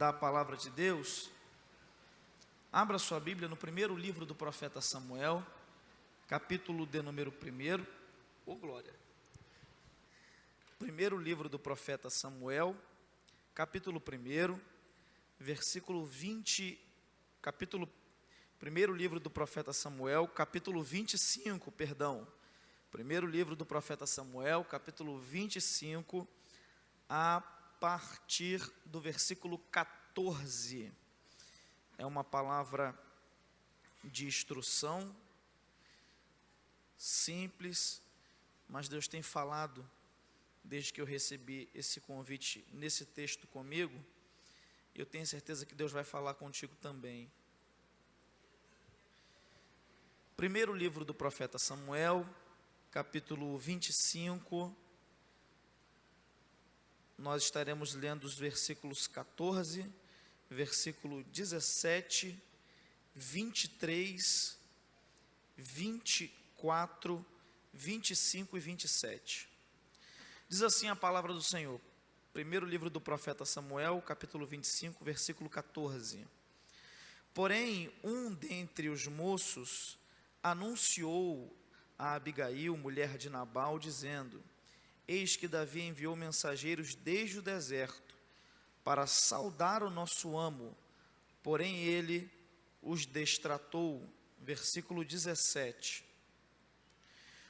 da palavra de Deus, abra sua Bíblia no primeiro livro do profeta Samuel, capítulo de número 1. Ô glória! Primeiro livro do profeta Samuel, capítulo 1, versículo 20, primeiro livro do profeta Samuel, capítulo 25, perdão. Primeiro livro do profeta Samuel, capítulo 25, a partir do versículo 14. É uma palavra de instrução, simples, mas Deus tem falado, desde que eu recebi esse convite nesse texto comigo, eu tenho certeza que Deus vai falar contigo também. Primeiro livro do profeta Samuel, capítulo 25, nós estaremos lendo os versículos 14, versículo 17, 23, 24, 25 e 27. Diz assim a palavra do Senhor, primeiro livro do profeta Samuel, capítulo 25, versículo 14. Porém, um dentre os moços anunciou a Abigail, mulher de Nabal, dizendo: eis que Davi enviou mensageiros desde o deserto para saudar o nosso amo, porém ele os destratou. Versículo 17.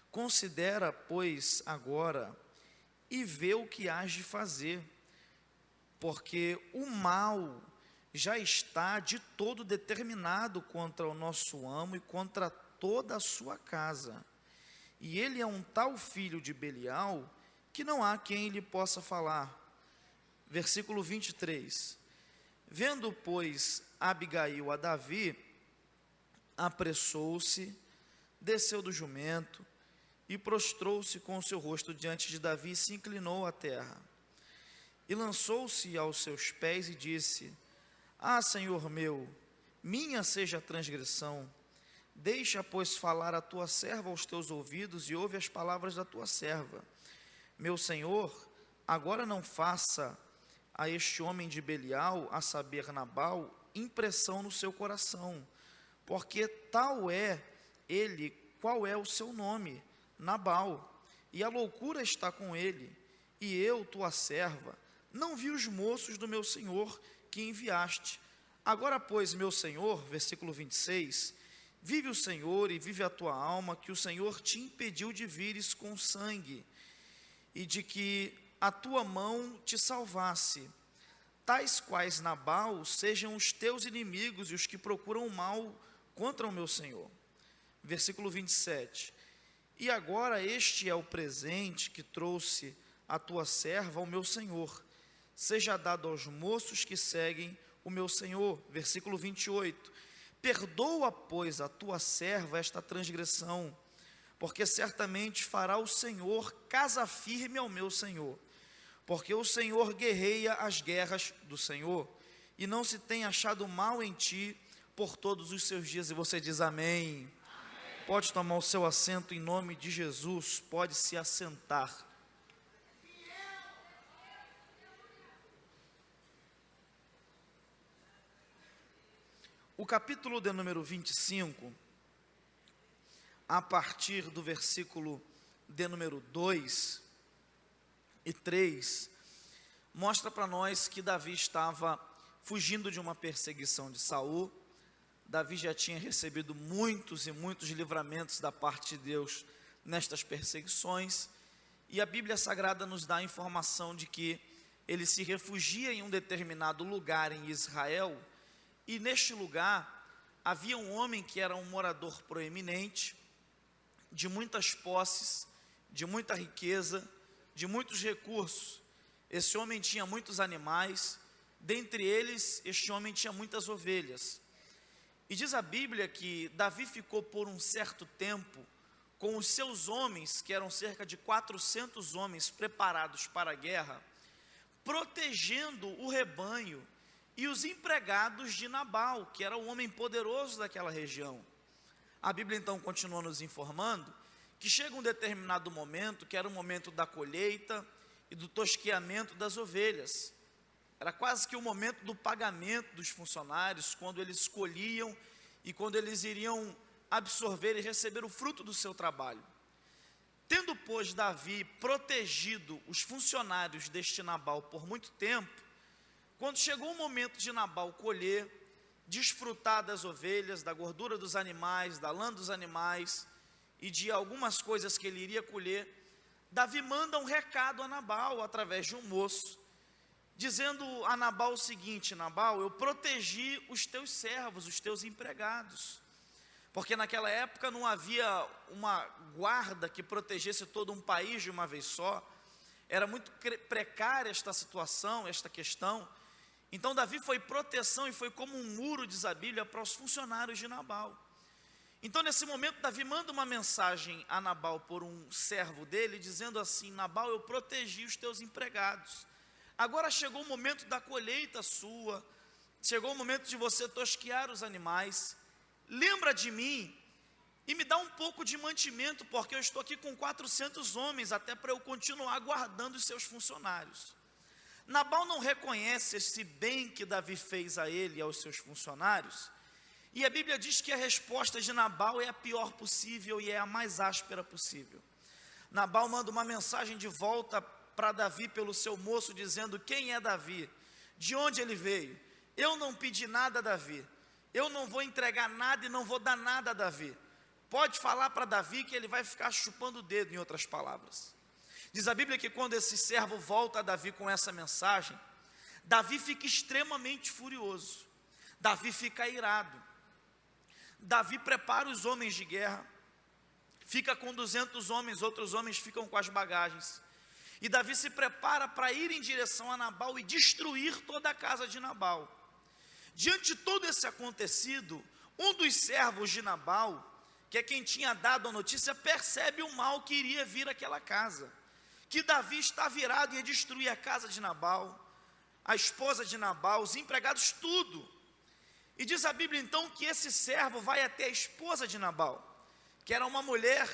Considera, pois, agora e vê o que hás de fazer, porque o mal já está de todo determinado contra o nosso amo e contra toda a sua casa. E ele é um tal filho de Belial, que não há quem lhe possa falar. Versículo 23. Vendo, pois, Abigail a Davi, apressou-se, desceu do jumento, e prostrou-se com o seu rosto diante de Davi, e se inclinou à terra. E lançou-se aos seus pés e disse: ah, Senhor meu, minha seja a transgressão. Deixa, pois, falar a tua serva aos teus ouvidos, e ouve as palavras da tua serva. Meu Senhor, agora não faça a este homem de Belial, a saber, Nabal, impressão no seu coração, porque tal é ele, qual é o seu nome, Nabal, e a loucura está com ele, e eu, tua serva, não vi os moços do meu senhor que enviaste. Agora, pois, meu senhor, versículo 26, vive o Senhor e vive a tua alma, que o Senhor te impediu de vires com sangue, e de que a tua mão te salvasse. Tais quais Nabal sejam os teus inimigos e os que procuram o mal contra o meu Senhor. Versículo 27. E agora este é o presente que trouxe a tua serva ao meu Senhor. Seja dado aos moços que seguem o meu Senhor. Versículo 28. Perdoa, pois, a tua serva esta transgressão, porque certamente fará o Senhor casa firme ao meu Senhor. Porque o Senhor guerreia as guerras do Senhor, e não se tem achado mal em ti por todos os seus dias. E você diz amém. Amém. Pode tomar o seu assento em nome de Jesus, pode se assentar. O capítulo de número 25, a partir do versículo de número 2 e 3, mostra para nós que Davi estava fugindo de uma perseguição de Saul. Davi já tinha recebido muitos e muitos livramentos da parte de Deus nestas perseguições, e a Bíblia Sagrada nos dá a informação de que ele se refugia em um determinado lugar em Israel, e neste lugar havia um homem que era um morador proeminente, de muitas posses, de muita riqueza, de muitos recursos. Esse homem tinha muitos animais, dentre eles este homem tinha muitas ovelhas. E diz a Bíblia que Davi ficou por um certo tempo com os seus homens, que eram cerca de 400 homens preparados para a guerra, protegendo o rebanho e os empregados de Nabal, que era o homem poderoso daquela região. A Bíblia então continua nos informando que chega um determinado momento, que era o momento da colheita e do tosqueamento das ovelhas. Era quase que o momento do pagamento dos funcionários, quando eles escolhiam e quando eles iriam absorver e receber o fruto do seu trabalho. Tendo, pois, Davi protegido os funcionários deste Nabal por muito tempo, quando chegou o momento de Nabal colher, desfrutar das ovelhas, da gordura dos animais, da lã dos animais e de algumas coisas que ele iria colher, Davi manda um recado a Nabal através de um moço, dizendo a Nabal o seguinte: Nabal, eu protegi os teus servos, os teus empregados, porque naquela época não havia uma guarda que protegesse todo um país de uma vez só, era muito precária esta situação, esta questão. Então Davi foi proteção e foi como um muro, diz a Bíblia, para os funcionários de Nabal. Então nesse momento Davi manda uma mensagem a Nabal por um servo dele, dizendo assim: Nabal, eu protegi os teus empregados, agora chegou o momento da colheita sua, chegou o momento de você tosquear os animais, lembra de mim e me dá um pouco de mantimento, porque eu estou aqui com 400 homens, até para eu continuar guardando os seus funcionários. Nabal não reconhece esse bem que Davi fez a ele e aos seus funcionários, e a Bíblia diz que a resposta de Nabal é a pior possível e é a mais áspera possível. Nabal manda uma mensagem de volta para Davi pelo seu moço, dizendo: quem é Davi? De onde ele veio? Eu não pedi nada a Davi, eu não vou entregar nada e não vou dar nada a Davi. Pode falar para Davi que ele vai ficar chupando o dedo, em outras palavras. Diz a Bíblia que quando esse servo volta a Davi com essa mensagem, Davi fica extremamente furioso, Davi fica irado, Davi prepara os homens de guerra, fica com 200 homens, outros homens ficam com as bagagens, e Davi se prepara para ir em direção a Nabal e destruir toda a casa de Nabal. Diante de todo esse acontecido, um dos servos de Nabal, que é quem tinha dado a notícia, percebe o mal que iria vir àquela casa, que Davi está virado e ia destruir a casa de Nabal, a esposa de Nabal, os empregados, tudo. E diz a Bíblia então que esse servo vai até a esposa de Nabal, que era uma mulher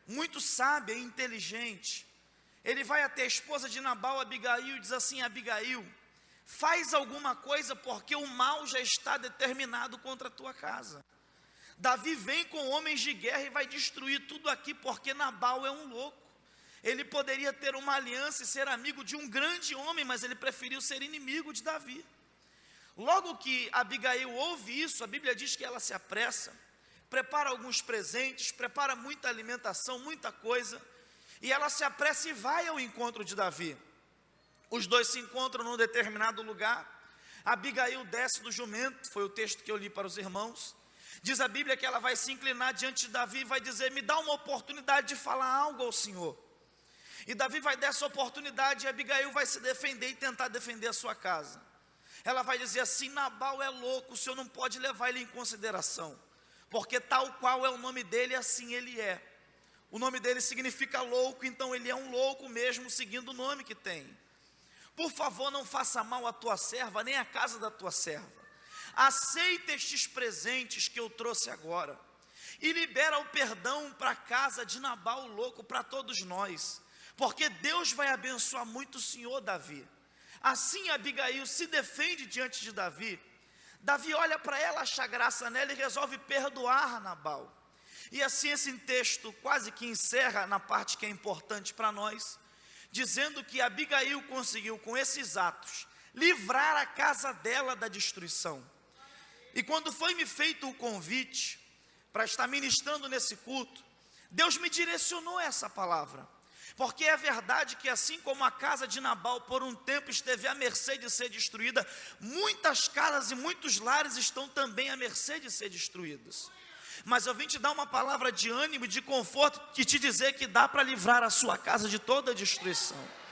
muito sábia e inteligente. Ele vai até a esposa de Nabal, Abigail, e diz assim: Abigail, faz alguma coisa, porque o mal já está determinado contra a tua casa. Davi vem com homens de guerra e vai destruir tudo aqui, porque Nabal é um louco. Ele poderia ter uma aliança e ser amigo de um grande homem, mas ele preferiu ser inimigo de Davi. Logo que Abigail ouve isso, a Bíblia diz que ela se apressa, prepara alguns presentes, prepara muita alimentação, muita coisa, e ela se apressa e vai ao encontro de Davi. Os dois se encontram num determinado lugar, Abigail desce do jumento, foi o texto que eu li para os irmãos. Diz a Bíblia que ela vai se inclinar diante de Davi e vai dizer: me dá uma oportunidade de falar algo ao Senhor. E Davi vai dar essa oportunidade, e Abigail vai se defender e tentar defender a sua casa. Ela vai dizer assim: Nabal é louco, o senhor não pode levar ele em consideração, porque tal qual é o nome dele, assim ele é. O nome dele significa louco, então ele é um louco mesmo, seguindo o nome que tem. Por favor, não faça mal à tua serva, nem à casa da tua serva. Aceita estes presentes que eu trouxe agora, e libera o perdão para a casa de Nabal louco, para todos nós, porque Deus vai abençoar muito o senhor Davi. Assim Abigail se defende diante de Davi. Davi olha para ela, acha graça nela e resolve perdoar Nabal. E assim esse texto quase que encerra na parte que é importante para nós, dizendo que Abigail conseguiu com esses atos livrar a casa dela da destruição. E quando foi me feito o convite para estar ministrando nesse culto, Deus me direcionou essa palavra, porque é verdade que assim como a casa de Nabal por um tempo esteve à mercê de ser destruída, muitas casas e muitos lares estão também à mercê de ser destruídos. Mas eu vim te dar uma palavra de ânimo e de conforto, e te dizer que dá para livrar a sua casa de toda a destruição.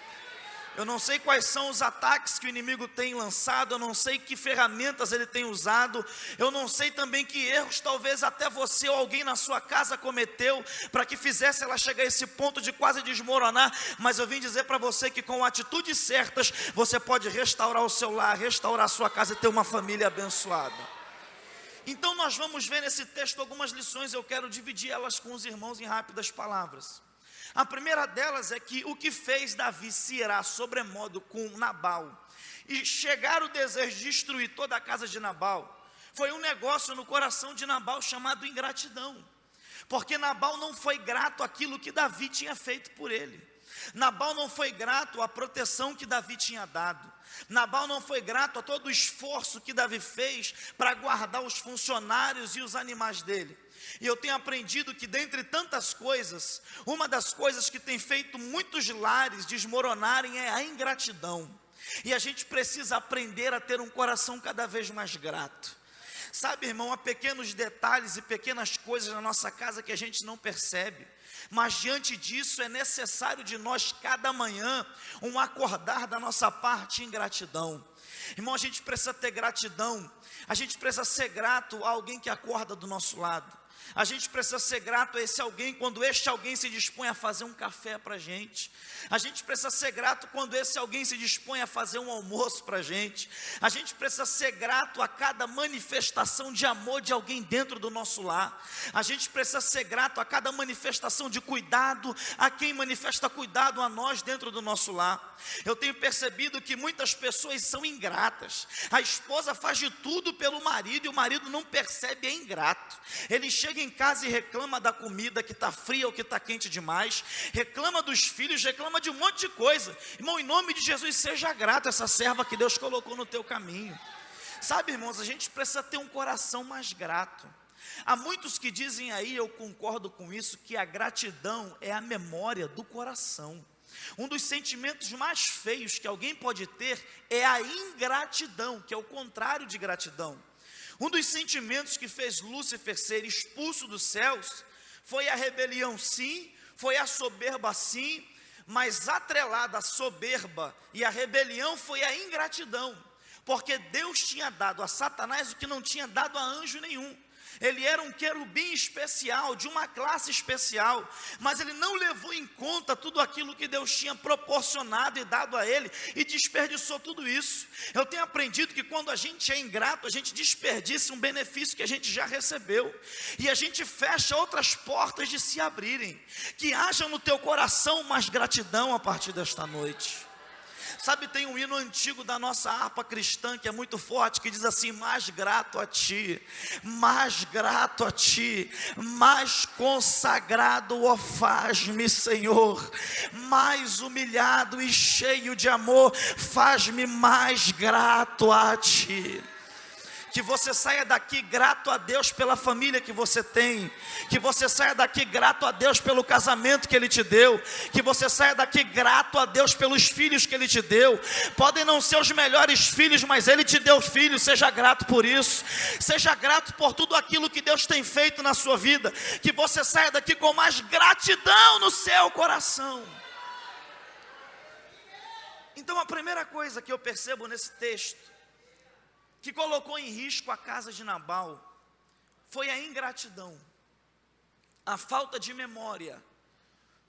Eu não sei quais são os ataques que o inimigo tem lançado, eu não sei que ferramentas ele tem usado, eu não sei também que erros talvez até você ou alguém na sua casa cometeu, para que fizesse ela chegar a esse ponto de quase desmoronar, mas eu vim dizer para você que com atitudes certas, você pode restaurar o seu lar, restaurar a sua casa e ter uma família abençoada. Então nós vamos ver nesse texto algumas lições, eu quero dividir elas com os irmãos em rápidas palavras. A primeira delas é que o que fez Davi se irar sobremodo com Nabal e chegar o desejo de destruir toda a casa de Nabal, foi um negócio no coração de Nabal chamado ingratidão, porque Nabal não foi grato àquilo que Davi tinha feito por ele. Nabal não foi grato à proteção que Davi tinha dado. Nabal não foi grato a todo o esforço que Davi fez para guardar os funcionários e os animais dele. E eu tenho aprendido que dentre tantas coisas, uma das coisas que tem feito muitos lares desmoronarem é a ingratidão. E a gente precisa aprender a ter um coração cada vez mais grato. Sabe, irmão, há pequenos detalhes e pequenas coisas na nossa casa que a gente não percebe. Mas diante disso é necessário de nós cada manhã um acordar da nossa parte em gratidão. Irmão, a gente precisa ter gratidão. A gente precisa ser grato a alguém que acorda do nosso lado. A gente precisa ser grato a esse alguém quando este alguém se dispõe a fazer um café para a gente. A gente precisa ser grato quando esse alguém se dispõe a fazer um almoço para a gente. A gente precisa ser grato a cada manifestação de amor de alguém dentro do nosso lar. A gente precisa ser grato a cada manifestação de cuidado a quem manifesta cuidado a nós dentro do nosso lar. Eu tenho percebido que muitas pessoas são ingratas. A esposa faz de tudo pelo marido e o marido não percebe, é ingrato. Ele chega em casa e reclama da comida que está fria ou que está quente demais, reclama dos filhos, reclama de um monte de coisa. Irmão, em nome de Jesus, seja grato a essa serva que Deus colocou no teu caminho. Sabe, irmãos, a gente precisa ter um coração mais grato. Há muitos que dizem aí, eu concordo com isso, que a gratidão é a memória do coração. Um dos sentimentos mais feios que alguém pode ter é a ingratidão, que é o contrário de gratidão. Um dos sentimentos que fez Lúcifer ser expulso dos céus foi a rebelião, sim, foi a soberba, sim, mas atrelada à soberba e à rebelião foi a ingratidão, porque Deus tinha dado a Satanás o que não tinha dado a anjo nenhum. Ele era um querubim especial, de uma classe especial, mas ele não levou em conta tudo aquilo que Deus tinha proporcionado e dado a ele, e desperdiçou tudo isso. Eu tenho aprendido que quando a gente é ingrato, a gente desperdiça um benefício que a gente já recebeu, e a gente fecha outras portas de se abrirem. Que haja no teu coração mais gratidão a partir desta noite. Sabe, tem um hino antigo da nossa harpa cristã que é muito forte, que diz assim: mais grato a ti, mais grato a ti, mais consagrado, ó faz-me, Senhor, mais humilhado e cheio de amor, faz-me mais grato a ti. Que você saia daqui grato a Deus pela família que você tem, que você saia daqui grato a Deus pelo casamento que Ele te deu, que você saia daqui grato a Deus pelos filhos que Ele te deu. Podem não ser os melhores filhos, mas Ele te deu filhos, seja grato por isso, seja grato por tudo aquilo que Deus tem feito na sua vida, que você saia daqui com mais gratidão no seu coração. Então a primeira coisa que eu percebo nesse texto, que colocou em risco a casa de Nabal, foi a ingratidão, a falta de memória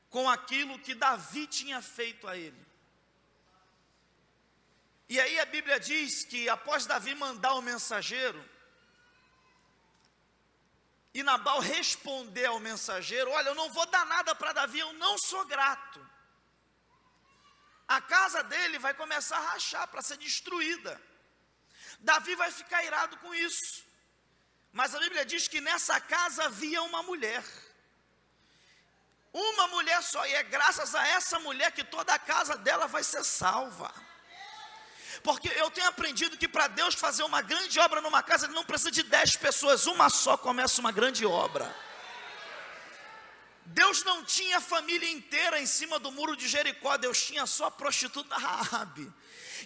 com aquilo que Davi tinha feito a ele. E aí a Bíblia diz que após Davi mandar o mensageiro, e Nabal responder ao mensageiro: olha, eu não vou dar nada para Davi, eu não sou grato. A casa dele vai começar a rachar, para ser destruída. Davi vai ficar irado com isso, mas a Bíblia diz que nessa casa havia uma mulher só, e é graças a essa mulher que toda a casa dela vai ser salva. Porque eu tenho aprendido que para Deus fazer uma grande obra numa casa, Ele não precisa de 10 pessoas, uma só começa uma grande obra. Deus não tinha a família inteira em cima do muro de Jericó, Deus tinha só a prostituta Raabe.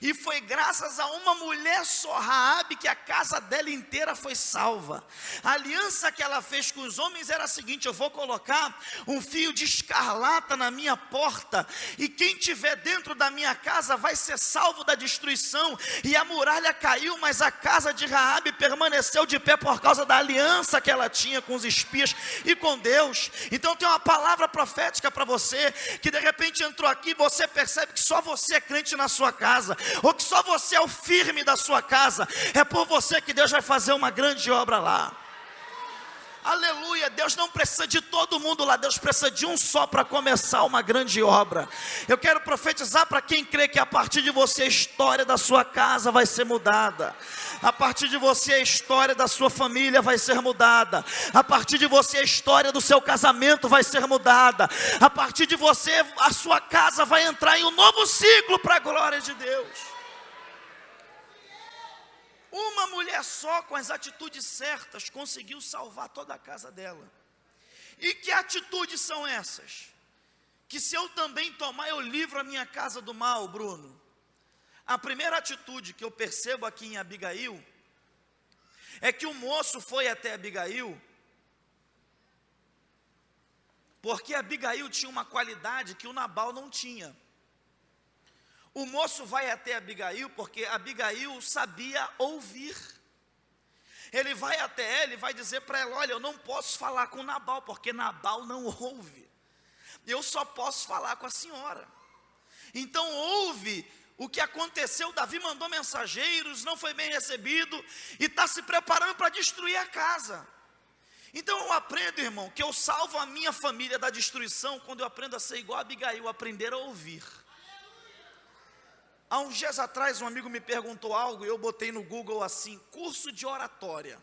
E foi graças a uma mulher só, Raabe, que a casa dela inteira foi salva. A aliança que ela fez com os homens era a seguinte: eu vou colocar um fio de escarlata na minha porta, e quem tiver dentro da minha casa vai ser salvo da destruição. E a muralha caiu, mas a casa de Raabe permaneceu de pé por causa da aliança que ela tinha com os espias e com Deus. Então tem uma palavra profética para você, que de repente entrou aqui, você percebe que só você é crente na sua casa, ou que só você é o firme da sua casa. É por você que Deus vai fazer uma grande obra lá. Aleluia, Deus não precisa de todo mundo lá, Deus precisa de um só para começar uma grande obra. Eu quero profetizar para quem crê que a partir de você a história da sua casa vai ser mudada. A partir de você a história da sua família vai ser mudada. A partir de você a história do seu casamento vai ser mudada. A partir de você a sua casa vai entrar em um novo ciclo para a glória de Deus. Uma mulher só, com as atitudes certas, conseguiu salvar toda a casa dela. E que atitudes são essas? Que se eu também tomar, eu livro a minha casa do mal, Bruno. A primeira atitude que eu percebo aqui em Abigail, é que o moço foi até Abigail, porque Abigail tinha uma qualidade que o Nabal não tinha. O moço vai até Abigail porque Abigail sabia ouvir. Ele vai até ela e vai dizer para ela: olha, eu não posso falar com Nabal, porque Nabal não ouve. Eu só posso falar com a senhora. Então ouve o que aconteceu. Davi mandou mensageiros, não foi bem recebido, e está se preparando para destruir a casa. Então eu aprendo, irmão, que eu salvo a minha família da destruição quando eu aprendo a ser igual a Abigail, aprender a ouvir. Há uns dias atrás um amigo me perguntou algo e eu botei no Google assim: curso de oratória.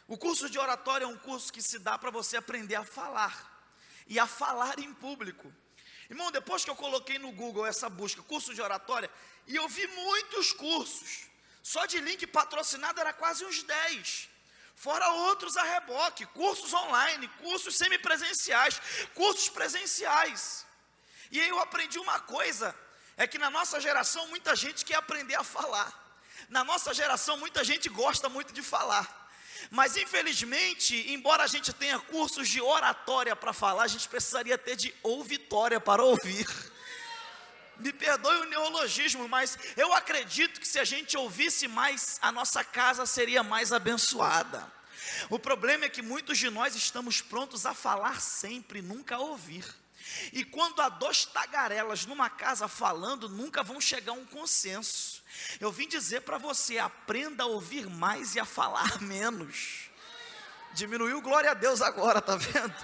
O curso de oratória é um curso que se dá para você aprender a falar, e a falar em público. Irmão, depois que eu coloquei no Google essa busca, curso de oratória, e eu vi muitos cursos, só de link patrocinado era quase uns 10, fora outros a reboque, cursos online, cursos semipresenciais, cursos presenciais. E aí eu aprendi uma coisa, é que na nossa geração muita gente quer aprender a falar. Na nossa geração muita gente gosta muito de falar. Mas infelizmente, embora a gente tenha cursos de oratória para falar, a gente precisaria ter de ouvitória para ouvir. Me perdoe o neologismo, mas eu acredito que se a gente ouvisse mais, a nossa casa seria mais abençoada. O problema é que muitos de nós estamos prontos a falar sempre, nunca a ouvir. E quando há dois tagarelas numa casa falando, nunca vão chegar a um consenso. Eu vim dizer para você: aprenda a ouvir mais e a falar menos. Diminuiu, glória a Deus agora, tá vendo?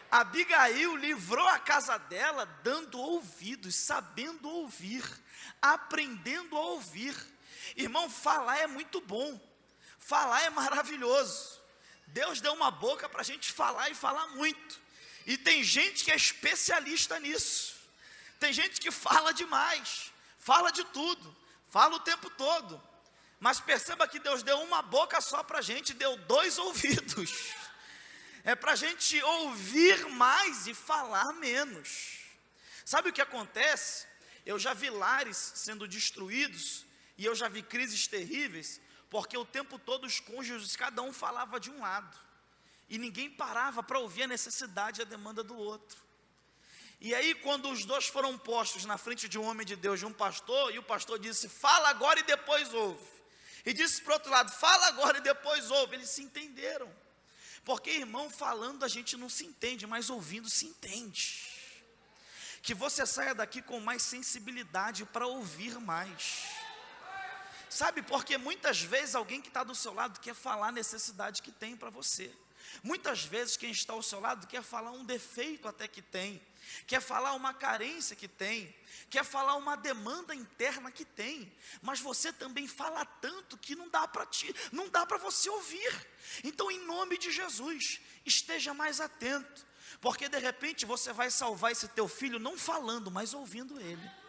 Abigail livrou a casa dela dando ouvidos, sabendo ouvir, aprendendo a ouvir. Irmão, falar é muito bom, falar é maravilhoso. Deus deu uma boca para a gente falar e falar muito. E tem gente que é especialista nisso. Tem gente que fala demais, fala de tudo, fala o tempo todo. Mas perceba que Deus deu uma boca só para a gente, deu 2 ouvidos. É para a gente ouvir mais e falar menos. Sabe o que acontece? Eu já vi lares sendo destruídos, e eu já vi crises terríveis, porque o tempo todo os cônjuges, cada um falava de um lado. E ninguém parava para ouvir a necessidade e a demanda do outro. E aí quando os dois foram postos na frente de um homem de Deus, de um pastor, e o pastor disse: fala agora e depois ouve. E disse para o outro lado: fala agora e depois ouve. Eles se entenderam. Porque, irmão, falando a gente não se entende, mas ouvindo se entende. Que você saia daqui com mais sensibilidade para ouvir mais. Sabe, porque muitas vezes alguém que está do seu lado quer falar a necessidade que tem para você. Muitas vezes quem está ao seu lado quer falar um defeito até que tem, quer falar uma carência que tem, quer falar uma demanda interna que tem, mas você também fala tanto que não dá para você ouvir. Então, em nome de Jesus, esteja mais atento, porque de repente você vai salvar esse teu filho não falando, mas ouvindo ele.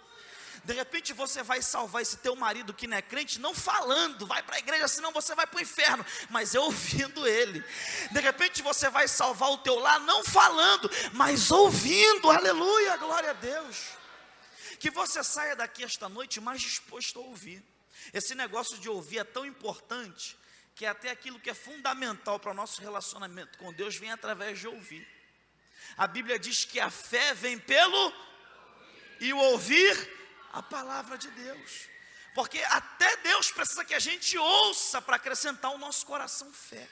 De repente você vai salvar esse teu marido que não é crente, não falando, vai para a igreja, senão você vai para o inferno, mas ouvindo ele. De repente você vai salvar o teu lar, não falando, mas ouvindo, aleluia, glória a Deus. Que você saia daqui esta noite mais disposto a ouvir. Esse negócio de ouvir é tão importante, que até aquilo que é fundamental para o nosso relacionamento com Deus vem através de ouvir. A Bíblia diz que a fé vem pelo e o ouvir a palavra de Deus, porque até Deus precisa que a gente ouça para acrescentar ao nosso coração fé.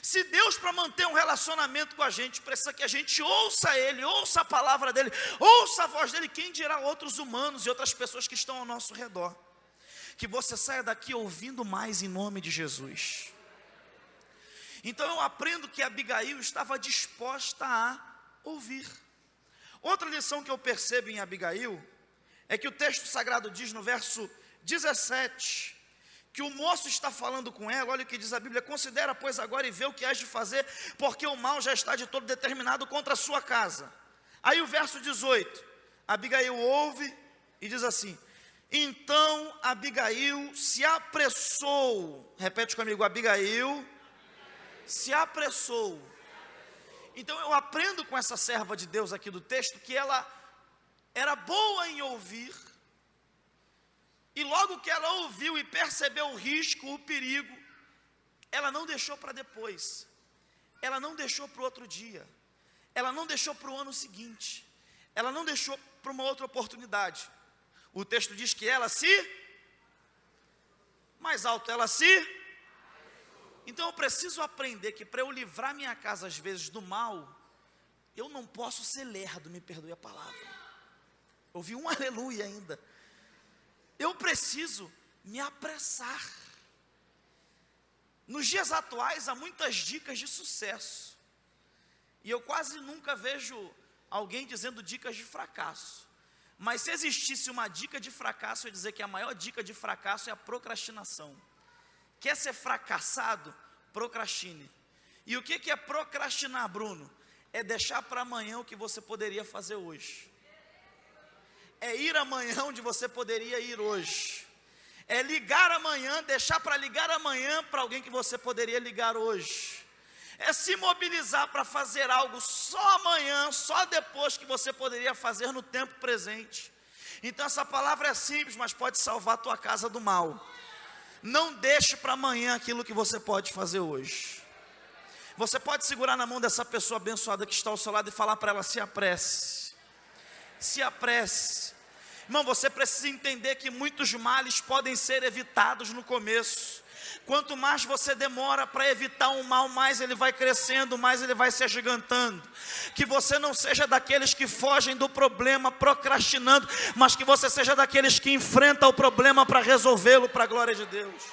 Se Deus, para manter um relacionamento com a gente, precisa que a gente ouça Ele, ouça a palavra dEle, ouça a voz dEle, quem dirá outros humanos e outras pessoas que estão ao nosso redor. Que você saia daqui ouvindo mais em nome de Jesus. Então eu aprendo que Abigail estava disposta a ouvir. Outra lição que eu percebo em Abigail é que o texto sagrado diz no verso 17, que o moço está falando com ela. Olha o que diz a Bíblia: considera, pois, agora e vê o que has de fazer, porque o mal já está de todo determinado contra a sua casa. Aí o verso 18, Abigail ouve e diz assim: então Abigail se apressou. Repete comigo: Abigail se apressou. Então eu aprendo com essa serva de Deus aqui do texto que ela era boa em ouvir, e logo que ela ouviu e percebeu o risco, o perigo, ela não deixou para depois, ela não deixou para o outro dia, ela não deixou para o ano seguinte, ela não deixou para uma outra oportunidade. O texto diz que ela mais alto, ela se. Então eu preciso aprender que para eu livrar minha casa às vezes do mal, eu não posso ser lerdo, me perdoe a palavra. Ouvi um aleluia ainda. Eu preciso me apressar. Nos dias atuais há muitas dicas de sucesso, e eu quase nunca vejo alguém dizendo dicas de fracasso. Mas se existisse uma dica de fracasso, eu ia dizer que a maior dica de fracasso é a procrastinação. Quer ser fracassado? Procrastine. E o que é procrastinar, Bruno? É deixar para amanhã o que você poderia fazer hoje. É ir amanhã onde você poderia ir hoje. É ligar amanhã, deixar para ligar amanhã para alguém que você poderia ligar hoje. É se mobilizar para fazer algo só amanhã, só depois que você poderia fazer no tempo presente. Então essa palavra é simples, mas pode salvar a tua casa do mal. Não deixe para amanhã aquilo que você pode fazer hoje. Você pode segurar na mão dessa pessoa abençoada que está ao seu lado e falar para ela: se apresse. Se apresse. Irmão, você precisa entender que muitos males podem ser evitados no começo. Quanto mais você demora para evitar um mal, mais ele vai crescendo, mais ele vai se agigantando. Que você não seja daqueles que fogem do problema procrastinando, mas que você seja daqueles que enfrentam o problema para resolvê-lo para a glória de Deus.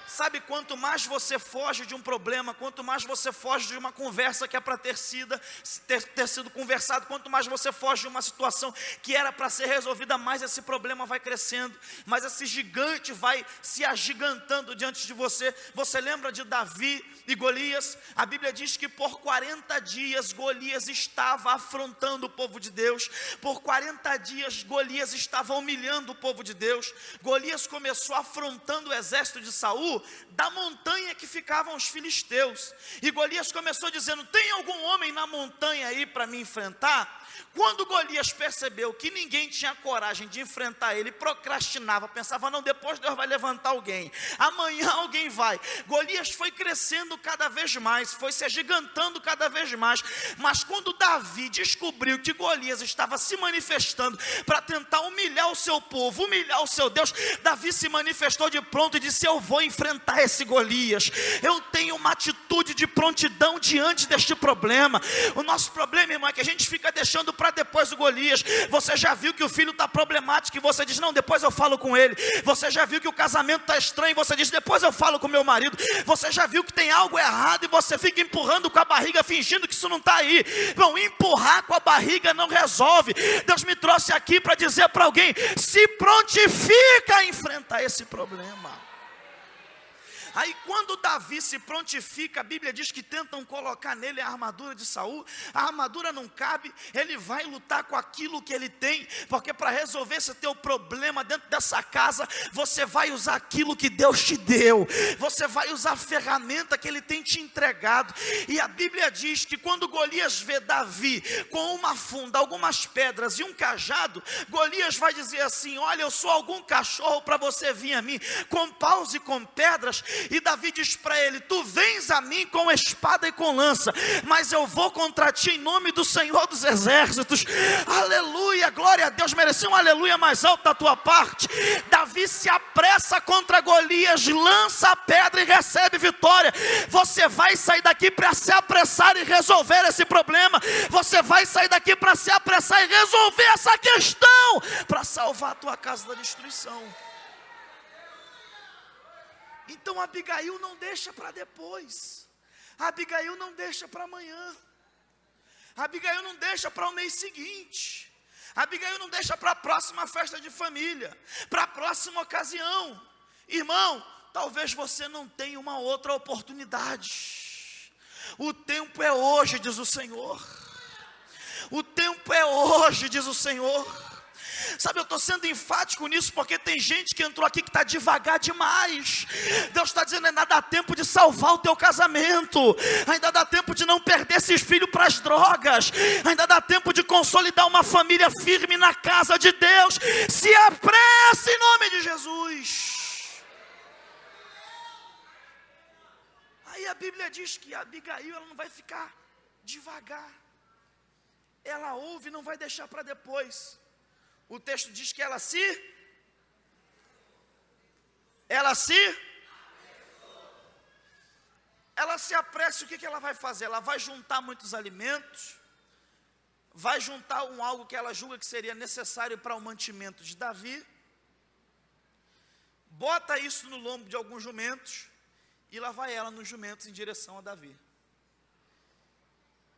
Sabe, quanto mais você foge de um problema, quanto mais você foge de uma conversa que é para ter sido conversado, quanto mais você foge de uma situação que era para ser resolvida, mais esse problema vai crescendo, mais esse gigante vai se agigantando diante de você. Você lembra de Davi e Golias? A Bíblia diz que por 40 dias Golias estava afrontando o povo de Deus, por 40 dias Golias estava humilhando o povo de Deus. Golias começou afrontando o exército de Saul, da montanha que ficavam os filisteus, e Golias começou dizendo: tem algum homem na montanha aí para me enfrentar? Quando Golias percebeu que ninguém tinha coragem de enfrentar ele, procrastinava, pensava: não, depois Deus vai levantar alguém, amanhã alguém vai. Golias foi crescendo cada vez mais, foi se agigantando cada vez mais, mas quando Davi descobriu que Golias estava se manifestando para tentar humilhar o seu povo, humilhar o seu Deus, Davi se manifestou de pronto e disse: eu vou enfrentar esse Golias, eu tenho uma atitude de prontidão diante deste problema. O nosso problema, irmão, é que a gente fica deixando para depois o Golias. Você já viu que o filho está problemático e você diz: não, depois eu falo com ele. Você já viu que o casamento está estranho e você diz: depois eu falo com meu marido. Você já viu que tem algo errado e você fica empurrando com a barriga, fingindo que isso não está aí. Bom, empurrar com a barriga não resolve. Deus me trouxe aqui para dizer para alguém: se prontifica a enfrentar esse problema. Aí quando Davi se prontifica, a Bíblia diz que tentam colocar nele a armadura de Saul. A armadura não cabe, ele vai lutar com aquilo que ele tem, porque para resolver esse teu problema dentro dessa casa, você vai usar aquilo que Deus te deu, você vai usar a ferramenta que ele tem te entregado. E a Bíblia diz que quando Golias vê Davi com uma funda, algumas pedras e um cajado, Golias vai dizer assim: olha, eu sou algum cachorro para você vir a mim com paus e com pedras? E Davi diz para ele: tu vens a mim com espada e com lança, mas eu vou contra ti em nome do Senhor dos Exércitos. Aleluia, glória a Deus. Merecia um aleluia mais alto da tua parte. Davi se apressa contra Golias, lança a pedra e recebe vitória. Você vai sair daqui para se apressar e resolver esse problema. Você vai sair daqui para se apressar e resolver essa questão, para salvar a tua casa da destruição. Então Abigail não deixa para depois, Abigail não deixa para amanhã, Abigail não deixa para o mês seguinte, Abigail não deixa para a próxima festa de família, para a próxima ocasião. Irmão, talvez você não tenha uma outra oportunidade. O tempo é hoje, diz o Senhor. O tempo é hoje, diz o Senhor. Sabe, eu estou sendo enfático nisso porque tem gente que entrou aqui que está devagar demais. Deus está dizendo, ainda dá tempo de salvar o teu casamento, ainda dá tempo de não perder esses filhos para as drogas, ainda dá tempo de consolidar uma família firme na casa de Deus. Se apresse em nome de Jesus. Aí a Bíblia diz que a Abigail, ela não vai ficar devagar, ela ouve e não vai deixar para depois. O texto diz que ela se apressa. O que ela vai fazer? Ela vai juntar muitos alimentos, vai juntar algo que ela julga que seria necessário para o mantimento de Davi, bota isso no lombo de alguns jumentos, e lá vai ela nos jumentos em direção a Davi.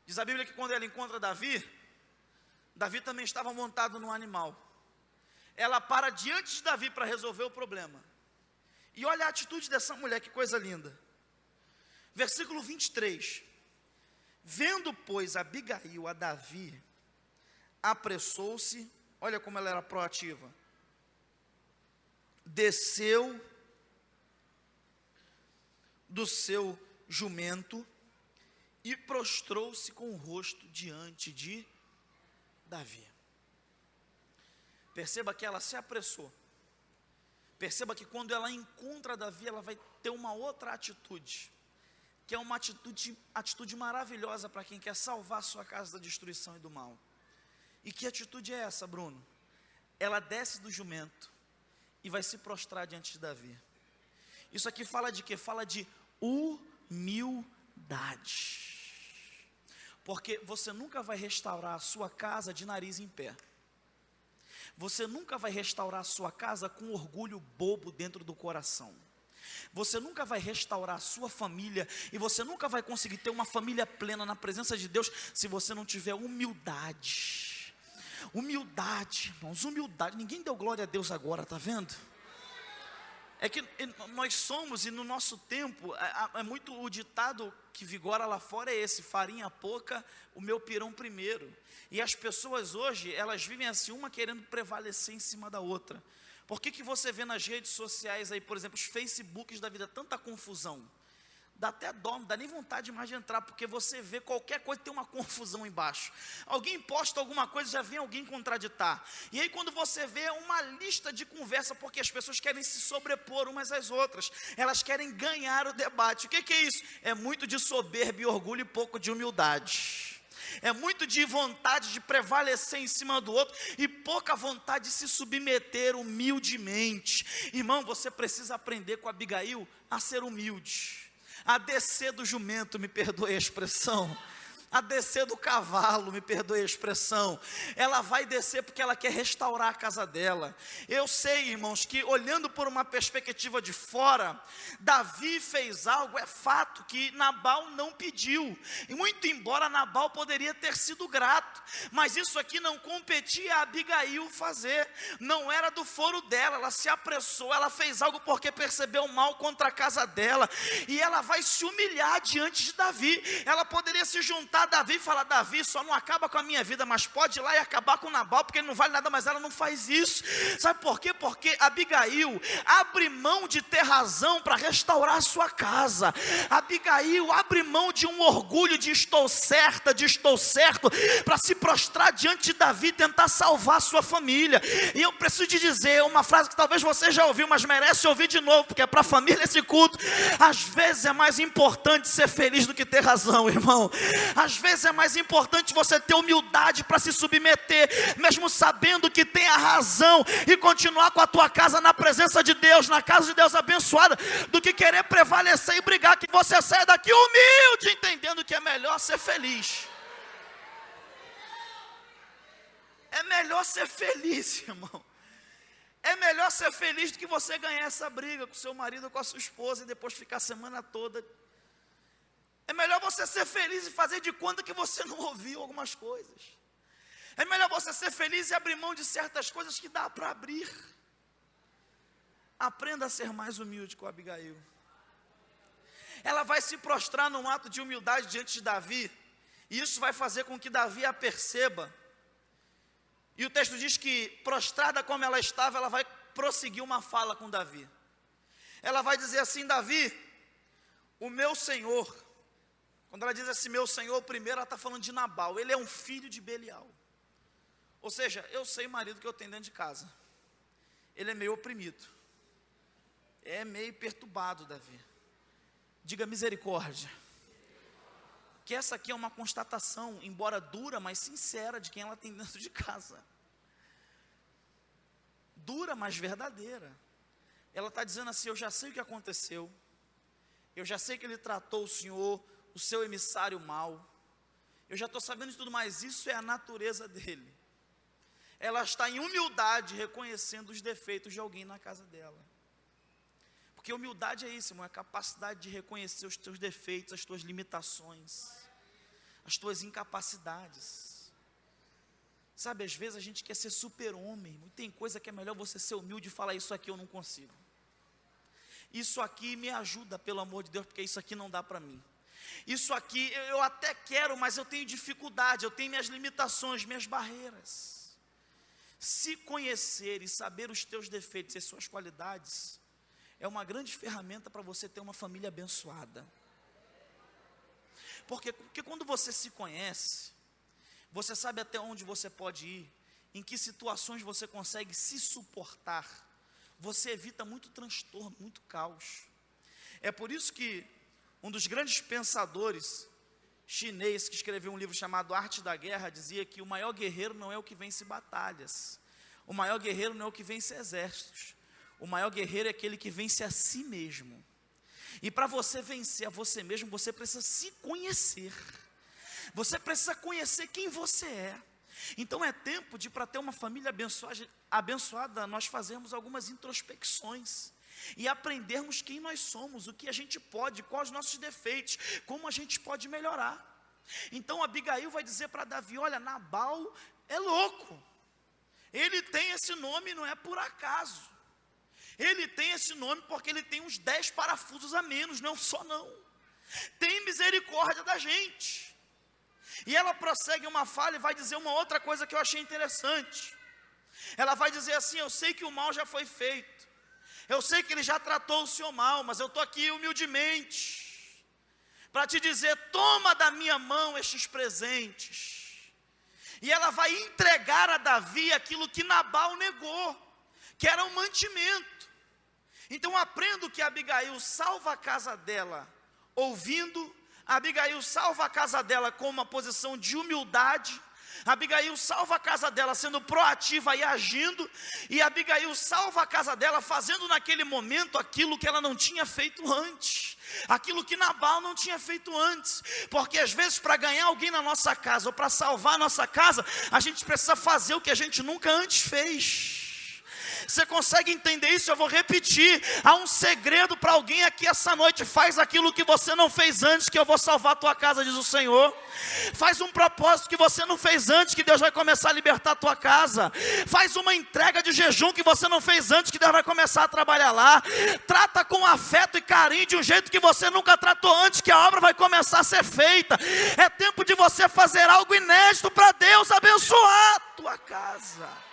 Diz a Bíblia que quando ela encontra Davi também estava montado num animal. Ela para diante de Davi para resolver o problema. E olha a atitude dessa mulher, que coisa linda. Versículo 23. Vendo, pois, Abigail a Davi, apressou-se, olha como ela era proativa. Desceu do seu jumento e prostrou-se com o rosto diante de Davi. Perceba que ela se apressou. Perceba que quando ela encontra Davi, ela vai ter uma outra atitude, que é uma atitude maravilhosa para quem quer salvar sua casa da destruição e do mal. E que atitude é essa, Bruno? Ela desce do jumento e vai se prostrar diante de Davi. Isso aqui fala de quê? Fala de humildade. Porque você nunca vai restaurar a sua casa de nariz em pé. Você nunca vai restaurar a sua casa com orgulho bobo dentro do coração. Você nunca vai restaurar a sua família, e você nunca vai conseguir ter uma família plena na presença de Deus, se você não tiver humildade. Humildade, irmãos, humildade. Ninguém deu glória a Deus agora, está vendo? É que nós somos, e no nosso tempo, é muito o ditado que vigora lá fora é esse: farinha pouca, o meu pirão primeiro. E as pessoas hoje, elas vivem assim, uma querendo prevalecer em cima da outra. Por que você vê nas redes sociais aí, por exemplo, os Facebooks da vida, tanta confusão? Dá até dó, não dá nem vontade mais de entrar, porque você vê qualquer coisa, tem uma confusão embaixo. Alguém posta alguma coisa, já vem alguém contraditar. E aí quando você vê uma lista de conversa, porque as pessoas querem se sobrepor umas às outras, elas querem ganhar o debate. O que é isso? É muito de soberba e orgulho e pouco de humildade. É muito de vontade de prevalecer em cima do outro e pouca vontade de se submeter humildemente. Irmão, você precisa aprender com Abigail a ser humilde, a descer do jumento, me perdoe a expressão, a descer do cavalo, me perdoe a expressão. Ela vai descer porque ela quer restaurar a casa dela. Eu sei, irmãos, que olhando por uma perspectiva de fora, Davi fez algo, é fato, que Nabal não pediu, e muito embora Nabal poderia ter sido grato, mas isso aqui não competia a Abigail fazer, não era do foro dela. Ela se apressou, ela fez algo porque percebeu mal contra a casa dela, e ela vai se humilhar diante de Davi. Ela poderia se juntar a Davi e falar: Davi, só não acaba com a minha vida, mas pode ir lá e acabar com Nabal, porque ele não vale nada. Mas ela não faz isso. Sabe por quê? Porque Abigail abre mão de ter razão para restaurar a sua casa. Abigail abre mão de um orgulho de estou certa, de estou certo, para se prostrar diante de Davi e tentar salvar a sua família. E eu preciso te dizer uma frase que talvez você já ouviu, mas merece ouvir de novo, porque é para a família esse culto. Às vezes é mais importante ser feliz do que ter razão, irmão. Às vezes é mais importante você ter humildade para se submeter, mesmo sabendo que tem a razão, e continuar com a tua casa na presença de Deus, na casa de Deus abençoada, do que querer prevalecer e brigar. Que você saia daqui humilde, entendendo que é melhor ser feliz. É melhor ser feliz, irmão. É melhor ser feliz do que você ganhar essa briga com seu marido ou com a sua esposa e depois ficar a semana toda. É melhor você ser feliz e fazer de conta que você não ouviu algumas coisas. É melhor você ser feliz e abrir mão de certas coisas que dá para abrir. Aprenda a ser mais humilde com Abigail. Ela vai se prostrar num ato de humildade diante de Davi, e isso vai fazer com que Davi a perceba. E o texto diz que, prostrada como ela estava, ela vai prosseguir uma fala com Davi. Ela vai dizer assim: Davi, o meu senhor. Quando ela diz assim, meu senhor, primeiro ela está falando de Nabal. Ele é um filho de Belial. Ou seja, eu sei o marido que eu tenho dentro de casa. Ele é meio oprimido. É meio perturbado, Davi. Diga misericórdia. Que essa aqui é uma constatação, embora dura, mas sincera, de quem ela tem dentro de casa. Dura, mas verdadeira. Ela está dizendo assim: eu já sei o que aconteceu. Eu já sei que ele tratou o senhor, o seu emissário, mal. Eu já estou sabendo de tudo, mas isso é a natureza dele. Ela está em humildade, reconhecendo os defeitos de alguém na casa dela. Porque humildade é isso, irmão, é a capacidade de reconhecer os teus defeitos, as tuas limitações, as tuas incapacidades. Sabe, às vezes a gente quer ser super-homem, e tem coisa que é melhor você ser humilde e falar: isso aqui eu não consigo. Isso aqui me ajuda, pelo amor de Deus, porque isso aqui não dá para mim. Isso aqui eu até quero, mas eu tenho dificuldade, eu tenho minhas limitações, minhas barreiras. Se conhecer e saber os teus defeitos e as suas qualidades, é uma grande ferramenta para você ter uma família abençoada. Porque quando você se conhece, você sabe até onde você pode ir, em que situações você consegue se suportar, você evita muito transtorno, muito caos. É por isso que um dos grandes pensadores chinês, que escreveu um livro chamado Arte da Guerra, dizia que o maior guerreiro não é o que vence batalhas, o maior guerreiro não é o que vence exércitos, o maior guerreiro é aquele que vence a si mesmo. E para você vencer a você mesmo, você precisa se conhecer. Você precisa conhecer quem você é. Então é tempo de, para ter uma família abençoada, nós fazermos algumas introspecções e aprendermos quem nós somos, o que a gente pode, quais os nossos defeitos, como a gente pode melhorar. Então Abigail vai dizer para Davi: olha, Nabal é louco. Ele tem esse nome, não é por acaso. Ele tem esse nome porque ele tem uns 10 parafusos a menos, não só não. Tem misericórdia da gente. E ela prossegue uma fala e vai dizer uma outra coisa que eu achei interessante. Ela vai dizer assim: eu sei que o mal já foi feito, eu sei que ele já tratou o seu mal, mas eu estou aqui humildemente para te dizer: toma da minha mão estes presentes. E ela vai entregar a Davi aquilo que Nabal negou, que era um mantimento. Então aprendo que Abigail salva a casa dela ouvindo, Abigail salva a casa dela com uma posição de humildade, Abigail salva a casa dela sendo proativa e agindo, e Abigail salva a casa dela fazendo naquele momento aquilo que ela não tinha feito antes, aquilo que Nabal não tinha feito antes. Porque às vezes, para ganhar alguém na nossa casa, ou para salvar a nossa casa, a gente precisa fazer o que a gente nunca antes fez. Você consegue entender isso? Eu vou repetir: há um segredo para alguém aqui essa noite. Faz aquilo que você não fez antes, que eu vou salvar a tua casa, diz o Senhor. Faz um propósito que você não fez antes, que Deus vai começar a libertar a tua casa. Faz uma entrega de jejum que você não fez antes, que Deus vai começar a trabalhar lá. Trata com afeto e carinho de um jeito que você nunca tratou antes, que a obra vai começar a ser feita. É tempo de você fazer algo inédito para Deus abençoar a tua casa.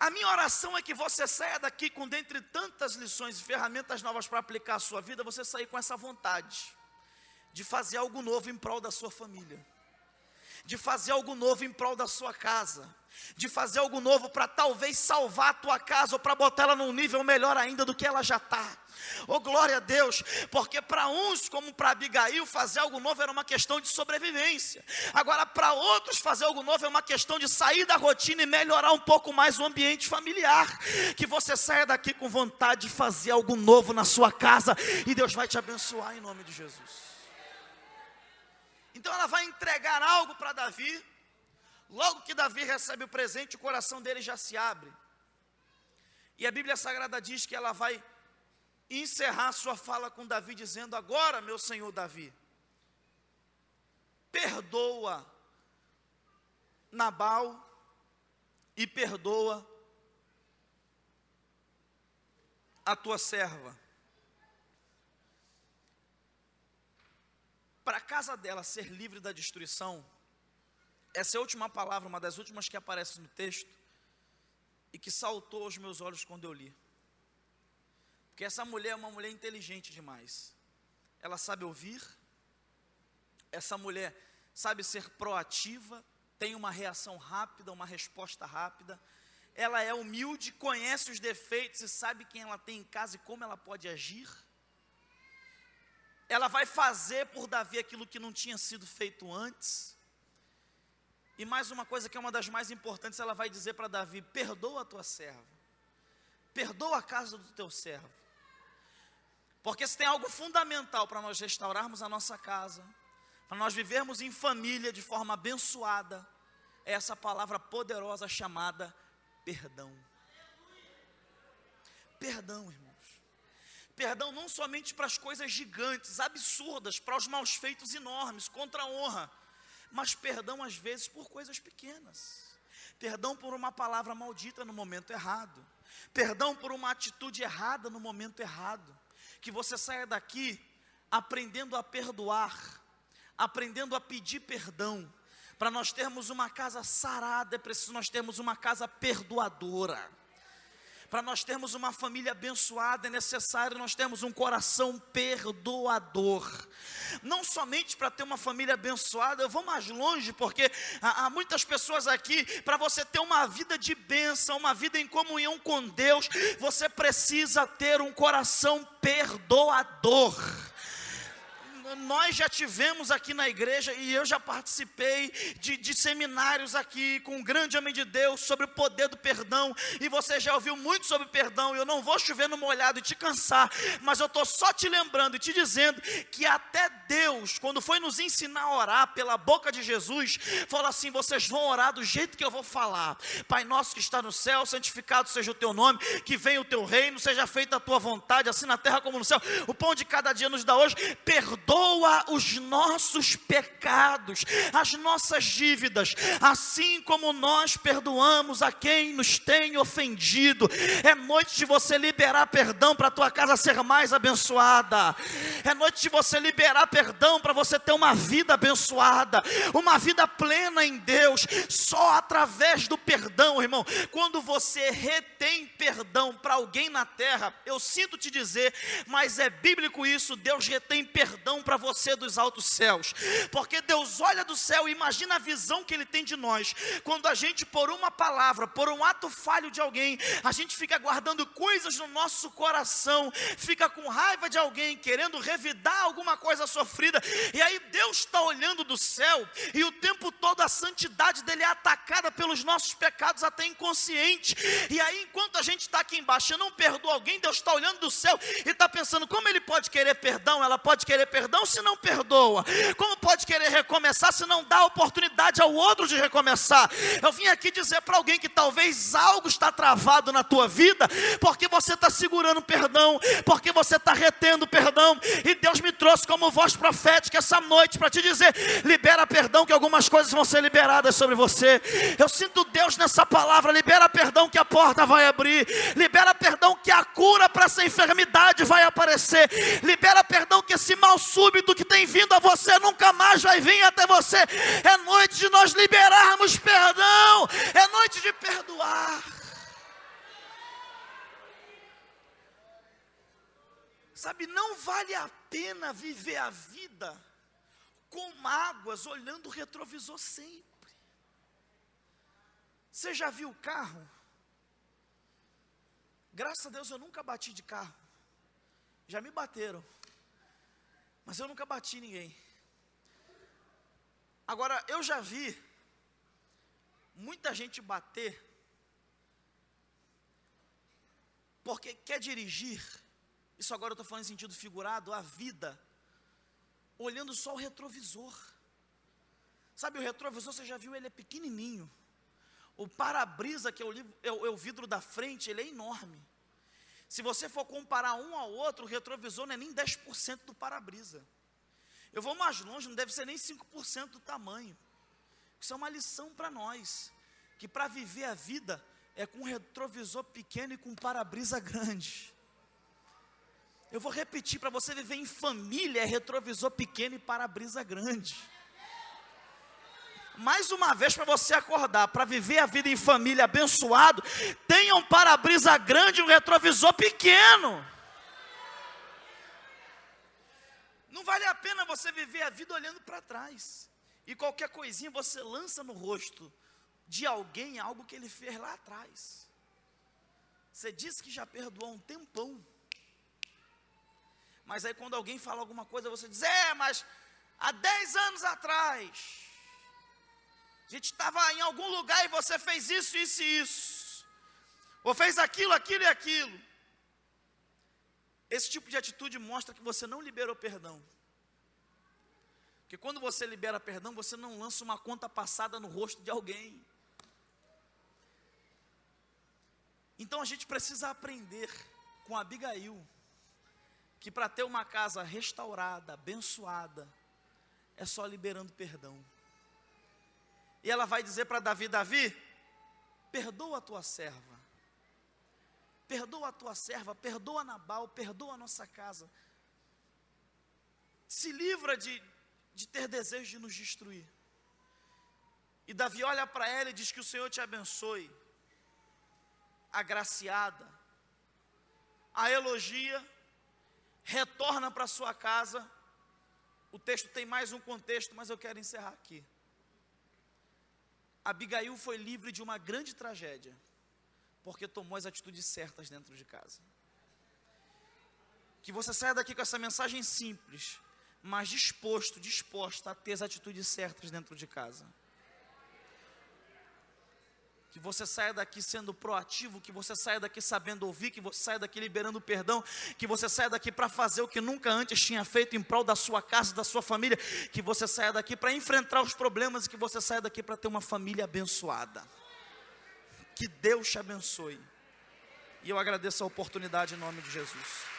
A minha oração é que você saia daqui com, dentre tantas lições e ferramentas novas para aplicar a sua vida, você sair com essa vontade de fazer algo novo em prol da sua família, de fazer algo novo em prol da sua casa, de fazer algo novo para talvez salvar a tua casa, ou para botar ela num nível melhor ainda do que ela já está. Oh, glória a Deus, porque para uns, como para Abigail, fazer algo novo era uma questão de sobrevivência. Agora, para outros, fazer algo novo é uma questão de sair da rotina e melhorar um pouco mais o ambiente familiar. Que você saia daqui com vontade de fazer algo novo na sua casa, e Deus vai te abençoar em nome de Jesus. Então ela vai entregar algo para Davi. Logo que Davi recebe o presente, o coração dele já se abre. E a Bíblia Sagrada diz que ela vai encerrar sua fala com Davi, dizendo: agora, meu senhor Davi, perdoa Nabal e perdoa a tua serva. Para a casa dela ser livre da destruição, essa é a última palavra, uma das últimas que aparece no texto, e que saltou aos meus olhos quando eu li. Porque essa mulher é uma mulher inteligente demais. Ela sabe ouvir, essa mulher sabe ser proativa, tem uma reação rápida, uma resposta rápida. Ela é humilde, conhece os defeitos e sabe quem ela tem em casa e como ela pode agir. Ela vai fazer por Davi aquilo que não tinha sido feito antes. E mais uma coisa que é uma das mais importantes, ela vai dizer para Davi: perdoa a tua serva, perdoa a casa do teu servo. Porque se tem algo fundamental para nós restaurarmos a nossa casa, para nós vivermos em família de forma abençoada, é essa palavra poderosa chamada perdão. Perdão, irmãos. Perdão não somente para as coisas gigantes, absurdas, para os maus feitos enormes, contra a honra, mas perdão às vezes por coisas pequenas. Perdão por uma palavra maldita no momento errado. Perdão por uma atitude errada no momento errado. Que você saia daqui aprendendo a perdoar, aprendendo a pedir perdão. Para nós termos uma casa sarada, é preciso nós termos uma casa perdoadora. Para nós termos uma família abençoada, é necessário nós termos um coração perdoador. Não somente para ter uma família abençoada, eu vou mais longe, porque há muitas pessoas aqui, para você ter uma vida de bênção, uma vida em comunhão com Deus, você precisa ter um coração perdoador. Nós já tivemos aqui na igreja, e eu já participei de seminários aqui com um grande homem de Deus sobre o poder do perdão, e você já ouviu muito sobre perdão. Eu não vou chover no molhado e te cansar, mas eu estou só te lembrando e te dizendo que até Deus, quando foi nos ensinar a orar pela boca de Jesus, falou assim: vocês vão orar do jeito que eu vou falar. Pai nosso que está no céu, santificado seja o teu nome, que venha o teu reino, seja feita a tua vontade, assim na terra como no céu. O pão de cada dia nos dá hoje. Perdoa os nossos pecados, as nossas dívidas, assim como nós perdoamos a quem nos tem ofendido. É noite de você liberar perdão para a tua casa ser mais abençoada. É noite de você liberar perdão para você ter uma vida abençoada, uma vida plena em Deus. Só através do perdão, irmão. Quando você retém perdão para alguém na terra, eu sinto te dizer, mas é bíblico isso, Deus retém perdão para você dos altos céus, porque Deus olha do céu e imagina a visão que Ele tem de nós, quando a gente, por uma palavra, por um ato falho de alguém, a gente fica guardando coisas no nosso coração, fica com raiva de alguém, querendo revidar alguma coisa sofrida, e aí Deus está olhando do céu, e o tempo todo a santidade dEle é atacada pelos nossos pecados, até inconsciente, e aí enquanto a gente está aqui embaixo e não perdoa alguém, Deus está olhando do céu, e está pensando, como Ele pode querer perdão, ela pode querer perdão se não perdoa, como pode querer recomeçar se não dá oportunidade ao outro de recomeçar? Eu vim aqui dizer para alguém que talvez algo está travado na tua vida, porque você está segurando perdão, porque você está retendo perdão, e Deus me trouxe como voz profética essa noite para te dizer, libera perdão que algumas coisas vão ser liberadas sobre você. Eu sinto Deus nessa palavra, libera perdão que a porta vai abrir, libera perdão que a cura para essa enfermidade vai aparecer, libera perdão que esse mal súbito que tem vindo a você nunca mais vai vir até você. É noite de nós liberarmos perdão, é noite de perdoar. Sabe, não vale a pena viver a vida com mágoas, olhando o retrovisor sempre. Você já viu o carro? Graças a Deus eu nunca bati de carro. Já me bateram, mas eu nunca bati ninguém. Agora, eu já vi muita gente bater porque quer dirigir, isso agora eu estou falando em sentido figurado, a vida, olhando só o retrovisor. Sabe, o retrovisor, você já viu, ele é pequenininho. O para-brisa, que é o vidro da frente, ele é enorme. Se você for comparar um ao outro, o retrovisor não é nem 10% do para-brisa. Eu vou mais longe, não deve ser nem 5% do tamanho. Isso é uma lição para nós, que para viver a vida é com um retrovisor pequeno e com um para-brisa grande. Eu vou repetir, para você viver em família é retrovisor pequeno e para-brisa grande. Mais uma vez, para você acordar, para viver a vida em família abençoado, tenha um para-brisa grande e um retrovisor pequeno. Não vale a pena você viver a vida olhando para trás. E qualquer coisinha você lança no rosto de alguém, algo que ele fez lá atrás. Você disse que já perdoou há um tempão. Mas aí quando alguém fala alguma coisa, você diz, mas há 10 anos atrás, a gente estava em algum lugar e você fez isso, isso e isso. Ou fez aquilo, aquilo e aquilo. Esse tipo de atitude mostra que você não liberou perdão. Porque quando você libera perdão, você não lança uma conta passada no rosto de alguém. Então a gente precisa aprender com Abigail, que para ter uma casa restaurada, abençoada, é só liberando perdão. E ela vai dizer para Davi, perdoa a tua serva. Perdoa a tua serva, perdoa Nabal, perdoa a nossa casa. Se livra de ter desejo de nos destruir. E Davi olha para ela e diz que o Senhor te abençoe. Agraciada, a elogia, retorna para sua casa. O texto tem mais um contexto, mas eu quero encerrar aqui. Abigail foi livre de uma grande tragédia, porque tomou as atitudes certas dentro de casa. Que você saia daqui com essa mensagem simples, mas disposta a ter as atitudes certas dentro de casa. Que você saia daqui sendo proativo, que você saia daqui sabendo ouvir, que você saia daqui liberando perdão, que você saia daqui para fazer o que nunca antes tinha feito em prol da sua casa, da sua família, que você saia daqui para enfrentar os problemas e que você saia daqui para ter uma família abençoada. Que Deus te abençoe. E eu agradeço a oportunidade em nome de Jesus.